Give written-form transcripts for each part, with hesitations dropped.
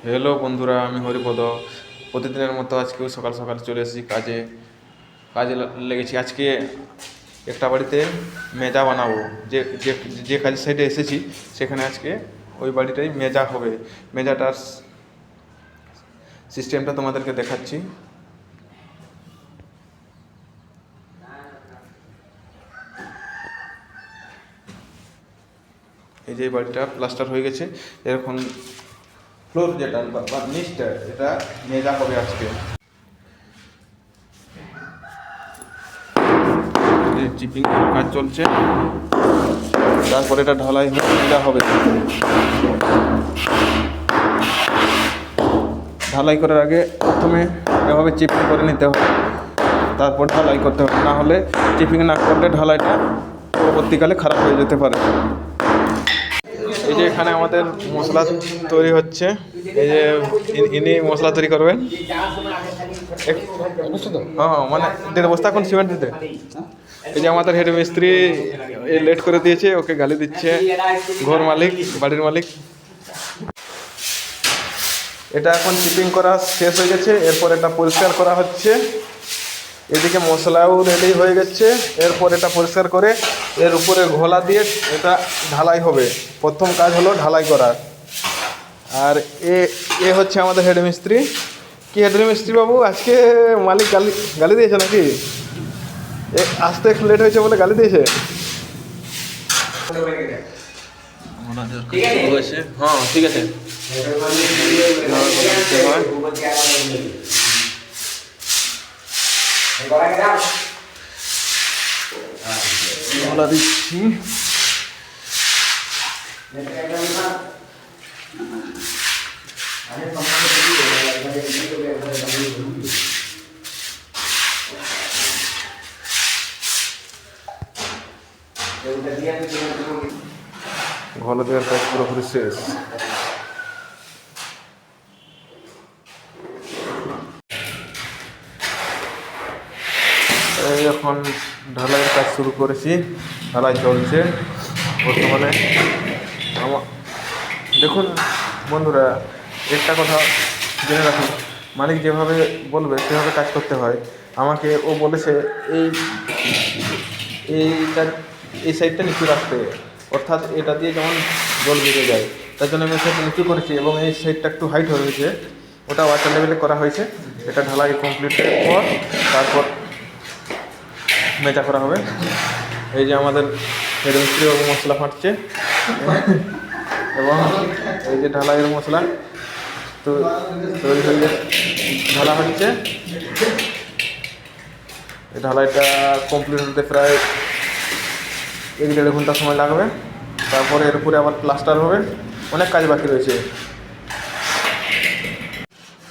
Hello বন্ধুরা, আমি হরিপদ। প্রতিদিনের মতো আজকেও সকাল সকাল চলে এসেছি লেগেছি। আজকে একটা বাড়িতে মেজা বানাবো। যে যে যে কাজের সাইডে এসেছি সেখানে আজকে ওই বাড়িটাই মেজা হবে। মেজাটার সিস্টেমটা তোমাদেরকে দেখাচ্ছি। এই যে বাড়িটা প্লাস্টার হয়ে গেছে, এরকম ফ্লোর যেটা বা নিচটা এটা মেজা হবে আজকে। চিপিং কাজ চলছে, তারপরে এটা ঢালাই মেজা হবে। ঢালাই করার আগে প্রথমে এভাবে চিপিং করে নিতে হবে, তারপর ঢালাই করতে হবে। না হলে চিপিং না করলে ঢালাইটা পরবর্তীকালে খারাপ হয়ে যেতে পারে। এই যে এখানে আমাদের মশলা তৈরি হচ্ছে। এই যে ইনি মশলা তৈরি করবেন। হ্যাঁ, মানে 1.5 বস্তা এখন সিমেন্ট দিতে। এই যে আমাদের হেড মিস্ত্রি লেট করে দিয়েছে, ওকে গালি দিচ্ছে ঘর মালিক, বাড়ির মালিক। এটা এখন চিপিং করা শেষ হয়ে গেছে, এরপর এটা পরিষ্কার করা হচ্ছে। এদিকে মশলাও রেডি হয়ে গেছে, এরপর এটা পরিষ্কার করে এর উপরে ঘোলা দিয়ে এটা ঢালাই হবে। প্রথম কাজ হলো ঢালাই করা। আর এ হচ্ছে আমাদের হেড মিস্ত্রি। কি হেড মিস্ত্রি বাবু, আজকে মালিক গালি দিয়েছে নাকি? আসতে একটু লেট হয়েছে বলে গালি দিয়েছে। হ্যাঁ, ঠিক আছে। দিচ্ছি। ঘোলা দেওয়ার কাজ পুরোপুরি শেষ। এই এখন ঢালাইয়ের কাজ শুরু করেছি, ঢালাই চলছে বর্তমানে। দেখুন বন্ধুরা, একটা কথা জেনে রাখুন, মালিক যেভাবে বলবে সেভাবে কাজ করতে হয়। আমাকে ও বলেছে এইটা এই সাইডটা নিচু রাখতে, অর্থাৎ এটা দিয়ে যেমন জল বেরিয়ে যায়। তার জন্য আমি সাইডটা নিচু করেছি এবং এই সাইডটা একটু হাইট হয়েছে, ওটা ওয়াটার লেভেলে করা হয়েছে। এটা ঢালাই কমপ্লিটের পর তারপর মেজা করা হবে। এই যে আমাদের হেড মিস্ত্রি মশলা ফাটছে এবং এই যে ঢালাইয়ের মশলা তো তৈরি হয়ে ঢালা হচ্ছে। এই ঢালাইটা কমপ্লিট হতে প্রায় 1-1.5 ঘন্টা সময় লাগবে। তারপরে এর উপরে আবার প্লাস্টার হবে। অনেক কাজ বাকি রয়েছে।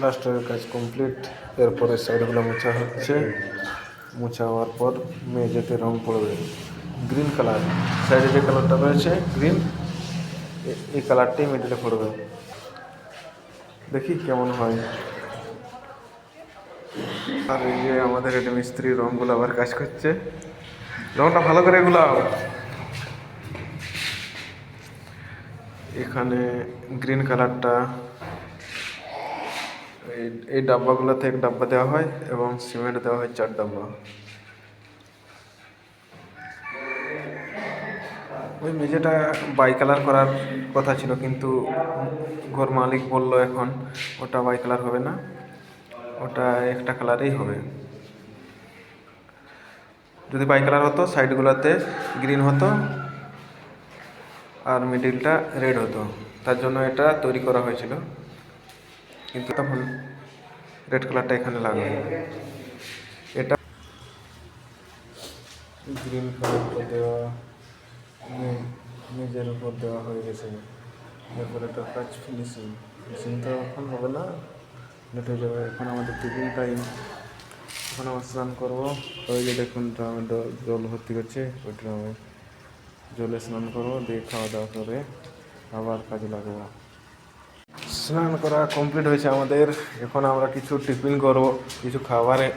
প্লাস্টারের কাজ কমপ্লিট, এরপরে সাইডগুলো মোছা হচ্ছে। মোছা হওয়ার পর মেঝেতে রং পড়বে গ্রিন কালার। সাইডে যে কালারটা রয়েছে গ্রিন, এই কালারটাই মিডিলে পড়বে। দেখি কেমন হয়। আর এই যে আমাদের এটা মিস্ত্রি রঙগুলো আবার কাজ করছে। রংটা ভালো করে গুলাও। এখানে গ্রিন কালারটা এই ডাব্বাগুলোতে 1 ডাব্বা দেওয়া হয় এবং সিমেন্ট দেওয়া হয় 4 ডাব্বা। ওই মেঝেটা বাই কালার করার কথা ছিল, কিন্তু ঘর মালিক বলল এখন ওটা বাই কালার হবে না, ওটা একটা কালারেই হবে। যদি বাই কালার হতো সাইডগুলোতে গ্রিন হতো আর মিডিলটা রেড হতো, তার জন্য এটা তৈরি করা হয়েছিল। কিন্তু তখন রেড কালারটা এখানে লাগবে। এটা গ্রিন কালারটা দেওয়া মেঝের উপর দেওয়া হয়ে গেছে। এরপর একটা কাজ ফিনিশিং তো এখন হবে না, লেট হয়ে যাবে। এখন আমাদের টিফিন টাইম, এখন আমরা স্নান করবো। ওই যে দেখুন ড্রামে জল ভর্তি করছে, ওই ড্রামে জলে স্নান করবো, দিয়ে খাওয়া দাওয়া করে আবার কাজে লাগবো। স্নান করা কমপ্লিট হয়েছে আমাদের। এখন আমরা কিছু টিফিন করবো, কিছু খাবারে।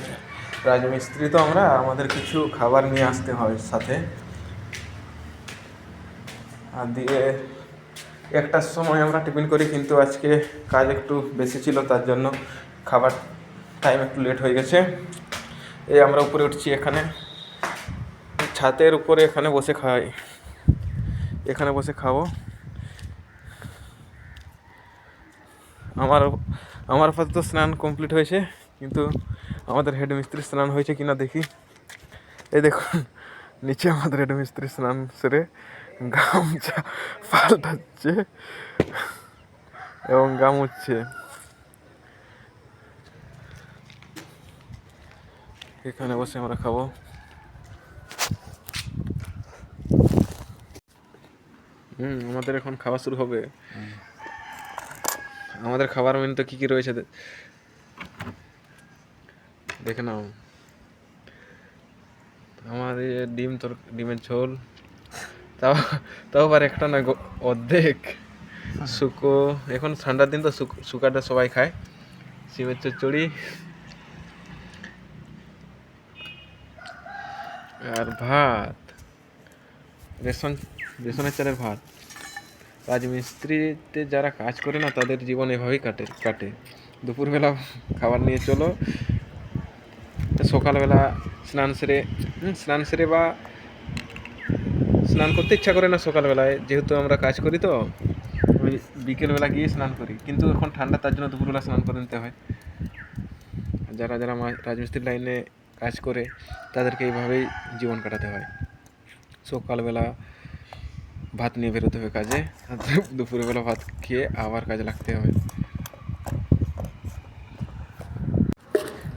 রাজমিস্ত্রি তো আমরা, আমাদের কিছু খাবার নিয়ে আসতে হয় সাথে। আর দিয়ে 1টার সময় আমরা টিফিন করি, কিন্তু আজকে কাজ একটু বেশি ছিল, তার জন্য খাবার টাইম একটু লেট হয়ে গেছে। এই আমরা উপরে উঠছি, এখানে ছাতের উপরে এখানে বসে খাই, এখানে বসে খাবো। আমার আপাতত স্নান কমপ্লিট হয়েছে, কিন্তু আমাদের হেড মিস্ত্রি স্নান হয়েছে কিনা দেখি। এই দেখুন নিচে আমাদের হেড মিস্ত্রি স্নান সেরে গামছা পাল্টাচ্ছে এবং গামুচ্ছে। এখানে বসে আমরা খাবো। আমাদের এখন খাওয়া শুরু হবে। আমাদের খাবার মেনুতে কি কি রয়েছে দেখে নাও। আমার ডিমের ঝোল, তাও তাও আবার একটা না, অর্ধেক শুকো। এখন ঠান্ডার দিন তো শুকাটা সবাই খায়। সিমের চচ্চড়ি আর ভাত, রেশনের চালের ভাত। রাজমিস্ত্রিতে যারা কাজ করে না, তাদের জীবন এভাবেই কাটে। দুপুরবেলা খাবার নিয়ে চলো, সকালবেলা স্নান সেরে বা স্নান করতে ইচ্ছা করে না সকালবেলায়, যেহেতু আমরা কাজ করি, তো ওই বিকেলবেলা গিয়ে স্নান করি। কিন্তু এখন ঠান্ডা, তার জন্য দুপুরবেলা স্নান করে নিতে হয়। যারা রাজমিস্ত্রির লাইনে কাজ করে, তাদেরকে এইভাবেই জীবন কাটাতে হয়। সকালবেলা ভাত নিয়ে বেরোতে হবে কাজে, আর দুপুরবেলা ভাত খেয়ে আবার কাজে লাগতে হবে।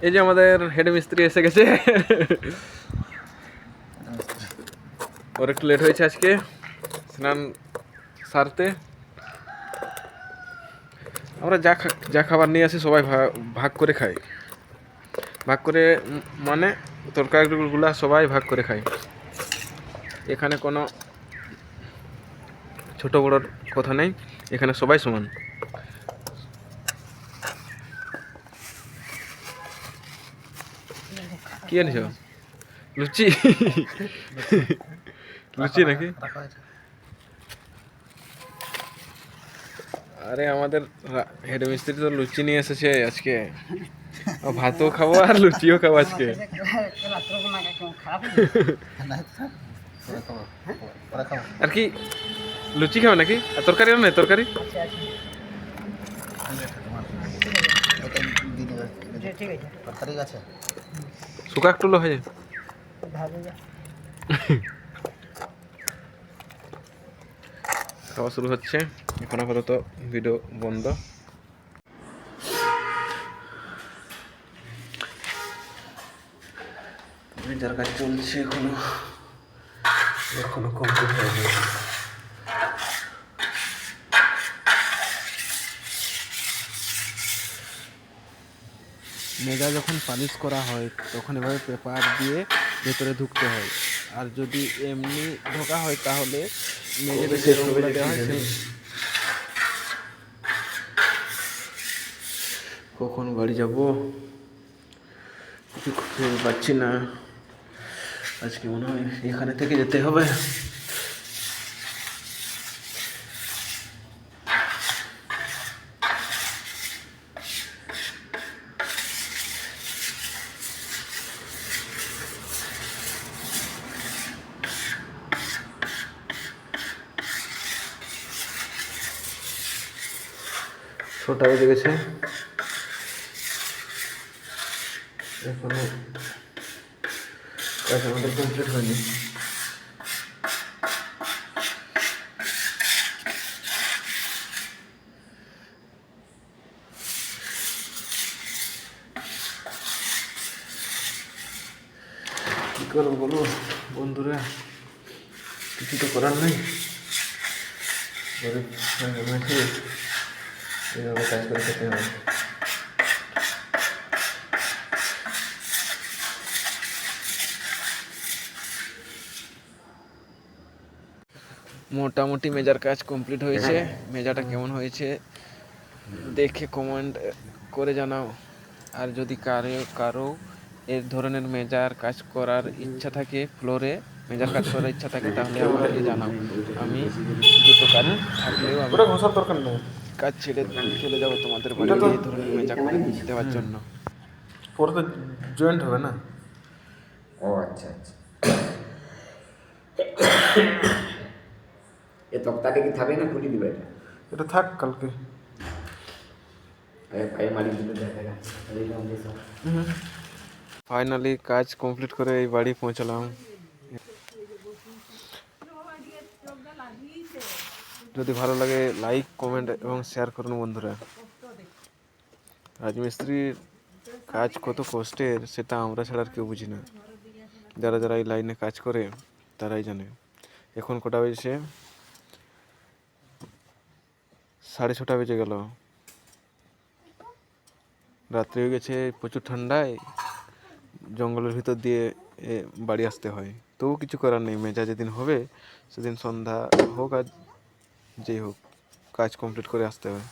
এই যে আমাদের হেড মিস্ত্রি এসে গেছে। ওর একটু লেট হয়েছে আজকে স্নান সারতে। আমরা যা খাবার নিয়ে আসি সবাই ভাগ করে খাই। ভাগ করে মানে তরকারিগুলা সবাই ভাগ করে খাই। এখানে কোনো ছোট বড়োর কথা নেই, এখানে সবাই সমান। কি জানিস লুচি? লুচি নাকি? আরে আমাদের হেড মিস্ত্রি তো লুচি নিয়ে এসেছে আজকে। ভাতও খাবো আর লুচিও খাবো আজকে। আর কি লুচি খাবে নাকি? আর তরকারি নেই? তরকারি শুকা একটু হয়ে যায়। খাওয়া শুরু হচ্ছে, এখন আপাতত ভিডিও বন্ধ। যার কাজ চলছে এখনো কমপ্লিট হয়নি। মেজা যখন পালিশ করা হয়, তখন এভাবে পেপার দিয়ে ভেতরে ঢুকতে হয়। আর যদি এমনি ঢোকা হয়, তাহলে মেজে বেশি রঙগুলো দেওয়া হয়। কখন বাড়ি যাব কিছু খুঁজে পাচ্ছি না। আজকে মনে হয় এখানে থেকে যেতে হবে। ছটা বেজে গেছে, এখনো কাজ আমাদের কমপ্লিট হয়নি। কী করবো বলো বন্ধুরা, কিছু তো করার নেই। এইভাবে কাজ করে খেতে হবে। মোটামুটি মেজার কাজ কমপ্লিট হয়েছে। মেজাটা কেমন হয়েছে দেখে কমেন্ট করে জানাও। আর যদি কারো এই ধরনের মেজার কাজ করার ইচ্ছা থাকে ফ্লোরে, মেজার কাজ করার ইচ্ছা থাকে তাহলে আমাকে জানাও। আমি দ্রুত কাজ থাকলেও আমি ওটা ঘষার দরকার নেই। কাজ ছেড়ে চলে যাব তোমাদের ওটা বাড়িতে তো এই ধরনের মেজা করে দেওয়ার জন্য। পরে তো জয়েন্ট হবে না। ও আচ্ছা আচ্ছা। এ তক্তাটা কি থাকবে না খুলে দিবে এটা? এটা থাক কালকে। পায়ে মারি দিলে দেখা যাচ্ছে ফাইনালি কাজ কমপ্লিট করে এই বাড়ি পৌঁছালাম। যদি ভালো লাগে লাইক কমেন্ট এবং শেয়ার করুন বন্ধুরা। রাজমিস্ত্রির কাজ কত কষ্টের সেটা আমরা ছাড়া আর কেউ বুঝি না। যারা যারা এই লাইনে কাজ করে তারাই জানে। এখন কটা বেজেছে? 6:30 বেজে গেল। রাত্রি হয়ে গেছে, প্রচুর ঠান্ডায় জঙ্গলের ভিতর দিয়ে বাড়ি আসতে হয়। তবু কিছু করার নেই, মেজা যেদিন হবে সেদিন সন্ধ্যা হোক আর যেই হোক কাজ কমপ্লিট করে আসতে হবে।